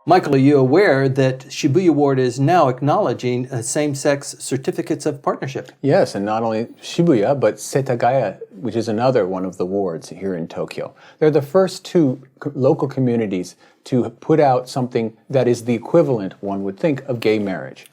Michael, are you aware that Shibuya Ward is now acknowledging same-sex certificates of partnership? Yes, and not only Shibuya, but Setagaya, which is another one of the wards here in Tokyo. They're the first two local communities to put out something that is the equivalent, one would think, of gay marriage.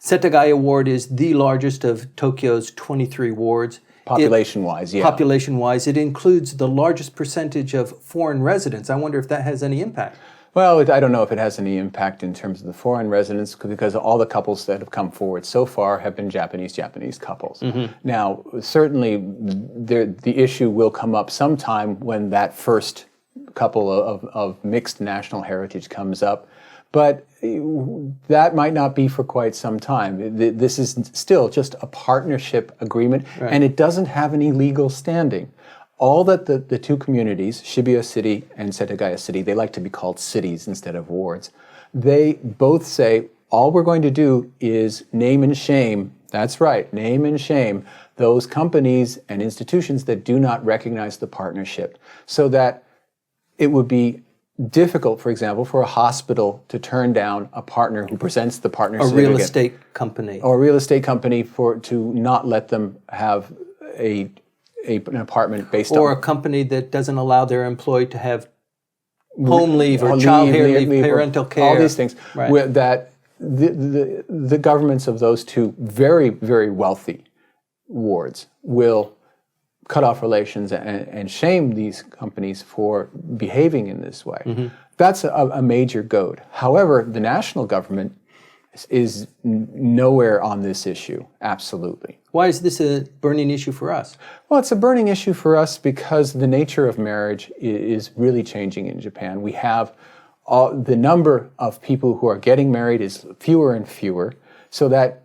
Setagaya Ward is the largest of Tokyo's 23 wards. Population-wise, yeah. Population-wise, it includes the largest percentage of foreign residents. I wonder if that has any impact. Well, I don't know if it has any impact in terms of the foreign residents, because all the couples that have come forward so far have been Japanese couples. Now, certainly the issue will come up sometime when that first couple of mixed national heritage comes up, but that might not be for quite some time. This is still just a partnership agreement, and it doesn't have any legal standing. All that the two communities, Shibuya City and Setagaya City, they like to be called cities instead of wards, they both say, all we're going to do is name and shame, that's right, name and shame, those companies and institutions that do not recognize the partnership, so that it would be difficult, for example, for a hospital to turn down a partner who presents the partner certificate. A real estate company. Or a real estate company to not let them have an apartment based on... Or a company that doesn't allow their employee to have home leave or child care leave, parental care. All these things. Right. That the governments of those two very, very wealthy wards will cut off relations and shame these companies for behaving in this way. That's a major goad. However, the national government is nowhere on this issue, absolutely. Why is this a burning issue for us? Well, it's a burning issue for us because the nature of marriage is really changing in Japan. We have the number of people who are getting married is fewer and fewer, so that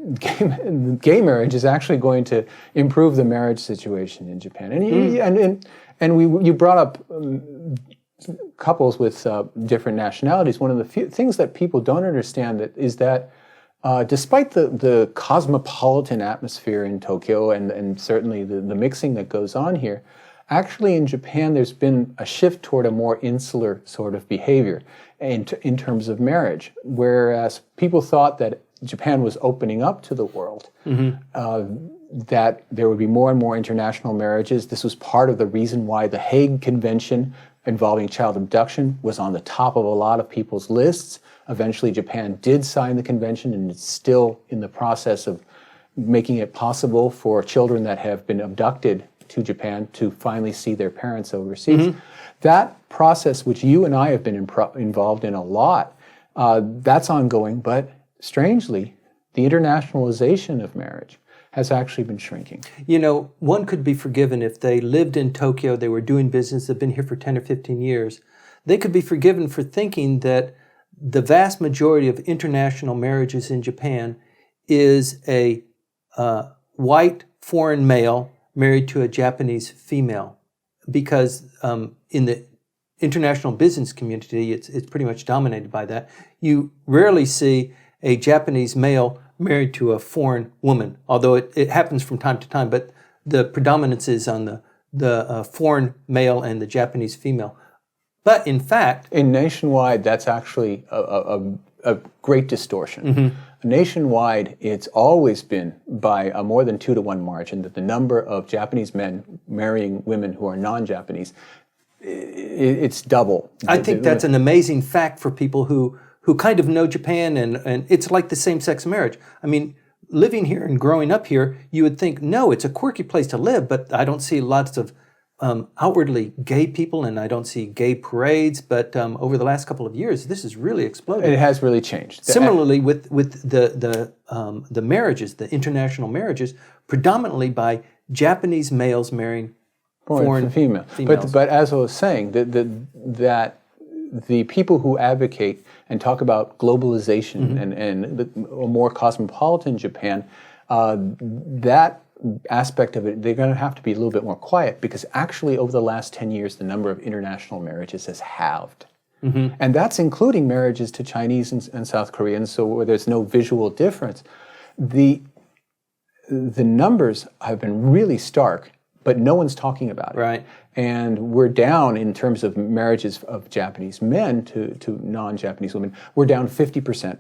gay marriage is actually going to improve the marriage situation in Japan. And you brought up couples with different nationalities. One of the things that people don't understand is that despite the cosmopolitan atmosphere in Tokyo and certainly the mixing that goes on here, actually in Japan there's been a shift toward a more insular sort of behavior in terms of marriage, whereas people thought that Japan was opening up to the world, that there would be more and more international marriages. This was part of the reason why the Hague Convention involving child abduction was on the top of a lot of people's lists. Eventually, Japan did sign the convention, and it's still in the process of making it possible for children that have been abducted to Japan to finally see their parents overseas. That process, which you and I have been involved in a lot, that's ongoing, but strangely, the internationalization of marriage has actually been shrinking. You know, one could be forgiven if they lived in Tokyo, they were doing business, they've been here for 10 or 15 years. They could be forgiven for thinking that the vast majority of international marriages in Japan is a white foreign male married to a Japanese female. Because in the international business community, it's pretty much dominated by that. You rarely see a Japanese male married to a foreign woman, although it happens from time to time, but the predominance is on the foreign male and the Japanese female. But in fact... Nationwide, that's actually a great distortion. Nationwide, it's always been by a more than 2-to-1 margin that the number of Japanese men marrying women who are non-Japanese, it's double. I think that's an amazing fact for people who kind of know Japan, and it's like the same-sex marriage. I mean, living here and growing up here, you would think, no, it's a quirky place to live, but I don't see lots of outwardly gay people, and I don't see gay parades, but over the last couple of years, this has really exploded. It has really changed. Similarly, with the marriages, the international marriages, predominantly by Japanese males marrying foreign females. But as I was saying, that the people who advocate and talk about globalization and a more cosmopolitan Japan, that aspect of it, they're going to have to be a little bit more quiet, because actually over the last 10 years, the number of international marriages has halved. And that's including marriages to Chinese and South Koreans, so where there's no visual difference. The numbers have been really stark, but no one's talking about it. Right. And we're down in terms of marriages of Japanese men to non-Japanese women. We're down 50%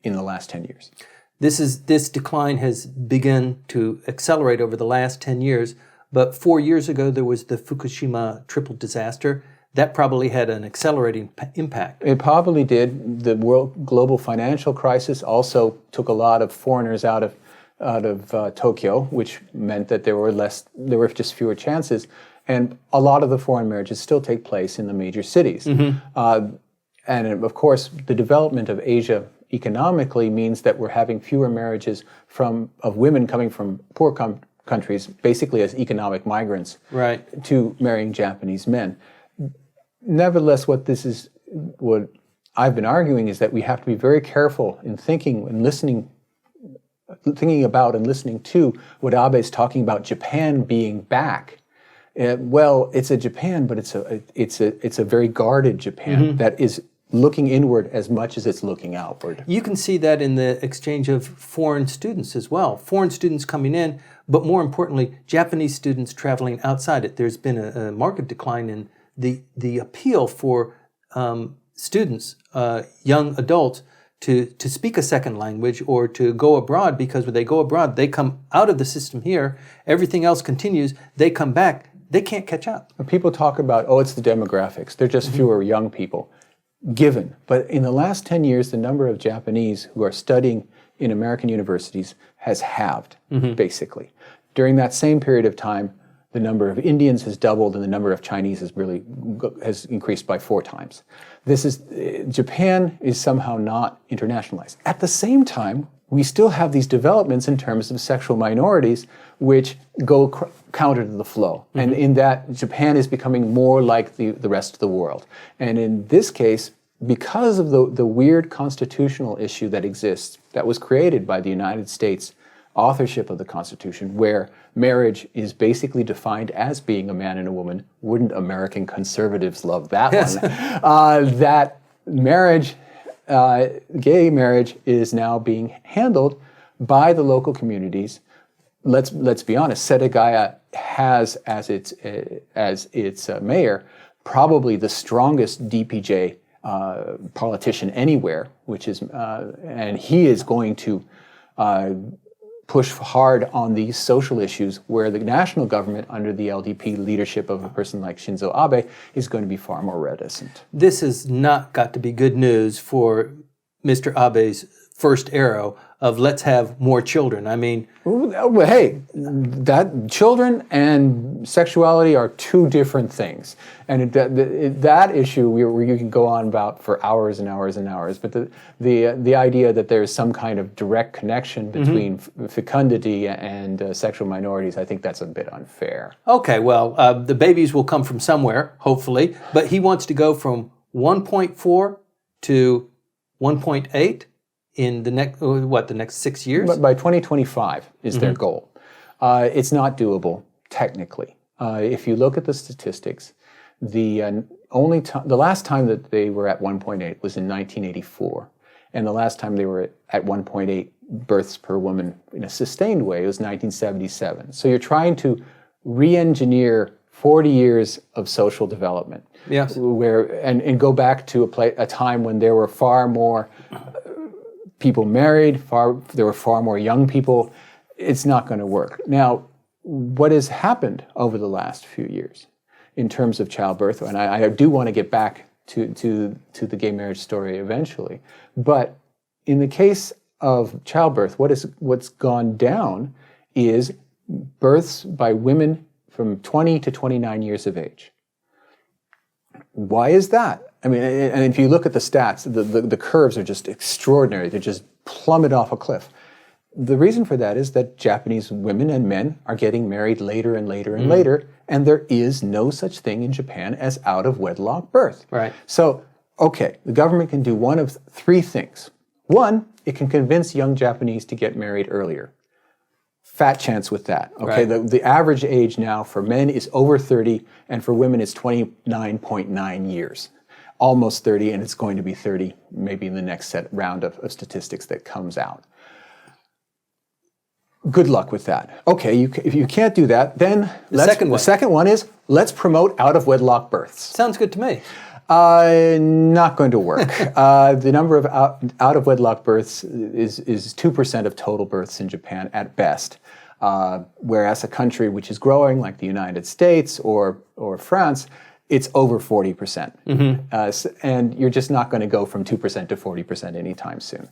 in the last 10 years. This decline has begun to accelerate over the last 10 years, but 4 years ago there was the Fukushima triple disaster. That probably had an accelerating impact. It probably did. The global financial crisis also took a lot of foreigners out of Tokyo, which meant that there were just fewer chances. And a lot of the foreign marriages still take place in the major cities. And of course, the development of Asia economically means that we're having fewer marriages of women coming from poor countries, basically as economic migrants, to marrying Japanese men. Nevertheless, what I've been arguing is that we have to be very careful in thinking about and listening to what Abe is talking about, Japan being back. Well, it's a Japan, but it's a very guarded Japan that is looking inward as much as it's looking outward. You can see that in the exchange of foreign students as well. Foreign students coming in, but more importantly, Japanese students traveling outside it. There's been a marked decline in the appeal for students, young adults, to speak a second language or to go abroad, because when they go abroad, they come out of the system here, everything else continues, they come back, they can't catch up. People talk about, it's the demographics. They're just fewer young people. Given. But in the last 10 years, the number of Japanese who are studying in American universities has halved, basically. During that same period of time, the number of Indians has doubled and the number of Chinese has increased by 4 times. Japan is somehow not internationalized. At the same time, we still have these developments in terms of sexual minorities which go counter to the flow. And in that, Japan is becoming more like the rest of the world. And in this case, because of the weird constitutional issue that exists, that was created by the United States authorship of the Constitution, where marriage is basically defined as being a man and a woman. Wouldn't American conservatives love that one? That marriage, gay marriage, is now being handled by the local communities. Let's be honest. Setagaya has as its mayor probably the strongest DPJ politician anywhere, and he is going to push hard on these social issues, where the national government, under the LDP leadership of a person like Shinzo Abe, is going to be far more reticent. This has not got to be good news for Mr. Abe's first arrow of let's have more children. I mean... Hey, that children and sexuality are 2 different things. And that issue you can go on about for hours and hours and hours. But the idea that there's some kind of direct connection between fecundity and sexual minorities, I think that's a bit unfair. Okay, well, the babies will come from somewhere, hopefully. But he wants to go from 1.4 to 1.8 in the next 6 years? But by 2025 is their goal. It's not doable, technically. If you look at the statistics, the last time that they were at 1.8 was in 1984. And the last time they were at 1.8 births per woman in a sustained way was 1977. So you're trying to re-engineer 40 years of social development. Yes. And go back to a time when there were far more people married, there were far more young people. It's not going to work. Now, what has happened over the last few years in terms of childbirth, and I do want to get back to the gay marriage story eventually, but in the case of childbirth, what's gone down is births by women from 20 to 29 years of age. Why is that? I mean, and if you look at the stats, the curves are just extraordinary. They just plummet off a cliff. The reason for that is that Japanese women and men are getting married later and later and later, and there is no such thing in Japan as out-of-wedlock birth. Right. So, okay, the government can do one of 3 things. 1, it can convince young Japanese to get married earlier. Fat chance with that. Okay, right. The average age now for men is over 30, and for women it's 29.9 years. Almost 30, and it's going to be 30 maybe in the next round of statistics that comes out. Good luck with that. Okay, if you can't do that, then the second one is let's promote out-of-wedlock births. Sounds good to me. Not going to work. The number of out-of-wedlock births is 2% of total births in Japan at best, whereas a country which is growing like the United States or France, it's over 40%. And you're just not going to go from 2% to 40% anytime soon.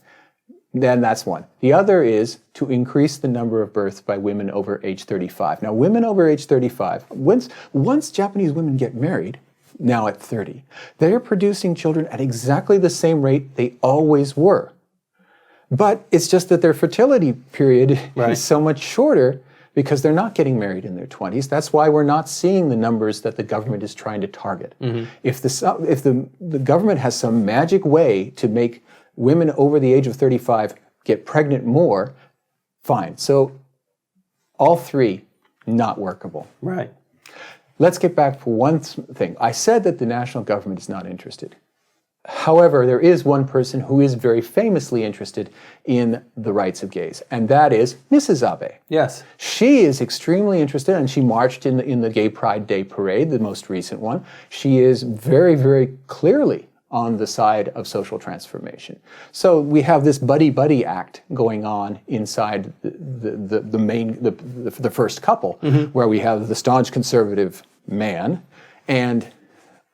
Then that's one. The other is to increase the number of births by women over age 35. Now, women over age 35, once Japanese women get married, now at 30, they're producing children at exactly the same rate they always were. But it's just that their fertility period is so much shorter because they're not getting married in their 20s. That's why we're not seeing the numbers that the government is trying to target. If the government has some magic way to make women over the age of 35 get pregnant more, fine. So all three, not workable. Right. Let's get back for one thing. I said that the national government is not interested. However, there is one person who is very famously interested in the rights of gays, and that is Mrs. Abe. Yes. She is extremely interested, and she marched in the Gay Pride Day parade, the most recent one. She is very, very clearly on the side of social transformation. So we have this buddy-buddy act going on inside the first couple, where we have the staunch conservative man, and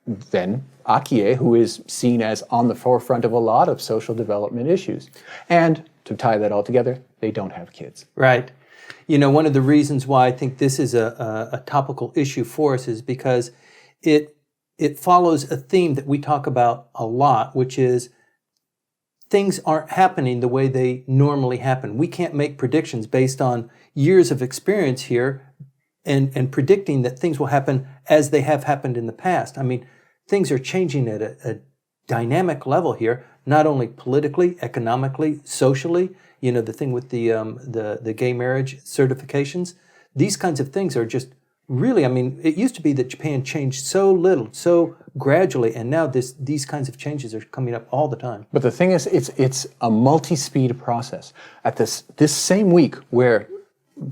then Akie, who is seen as on the forefront of a lot of social development issues. And to tie that all together, they don't have kids. Right. You know, one of the reasons why I think this is a topical issue for us is because it follows a theme that we talk about a lot, which is things aren't happening the way they normally happen. We can't make predictions based on years of experience here and predicting that things will happen as they have happened in the past. I mean, things are changing at a dynamic level here, not only politically, economically, socially. You know, the thing with the gay marriage certifications. These kinds of things are just really, I mean, it used to be that Japan changed so little, so gradually, and now these kinds of changes are coming up all the time. But the thing is, it's a multi-speed process. At this same week where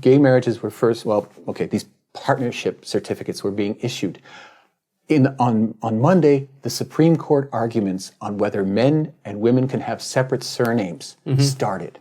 gay marriages were first, these partnership certificates were being issued, on Monday, the Supreme Court arguments on whether men and women can have separate surnames started.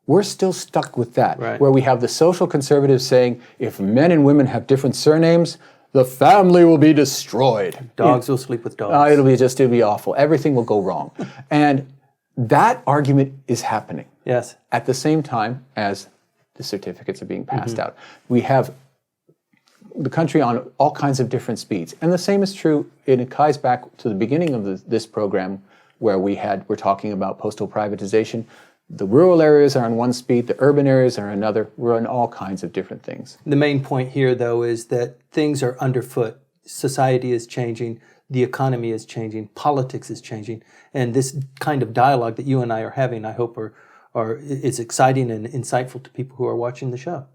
We're still stuck with that, where we have the social conservatives saying, if men and women have different surnames, the family will be destroyed. Dogs will sleep with dogs. It'll be awful. Everything will go wrong. And that argument is happening. Yes. At the same time as the certificates are being passed out. We have the country on all kinds of different speeds. And the same is true, and it ties back to the beginning of this program where we're talking about postal privatization. The rural areas are on one speed, the urban areas are another. We're on all kinds of different things. The main point here, though, is that things are underfoot. Society is changing, the economy is changing, politics is changing, and this kind of dialogue that you and I are having, I hope is exciting and insightful to people who are watching the show.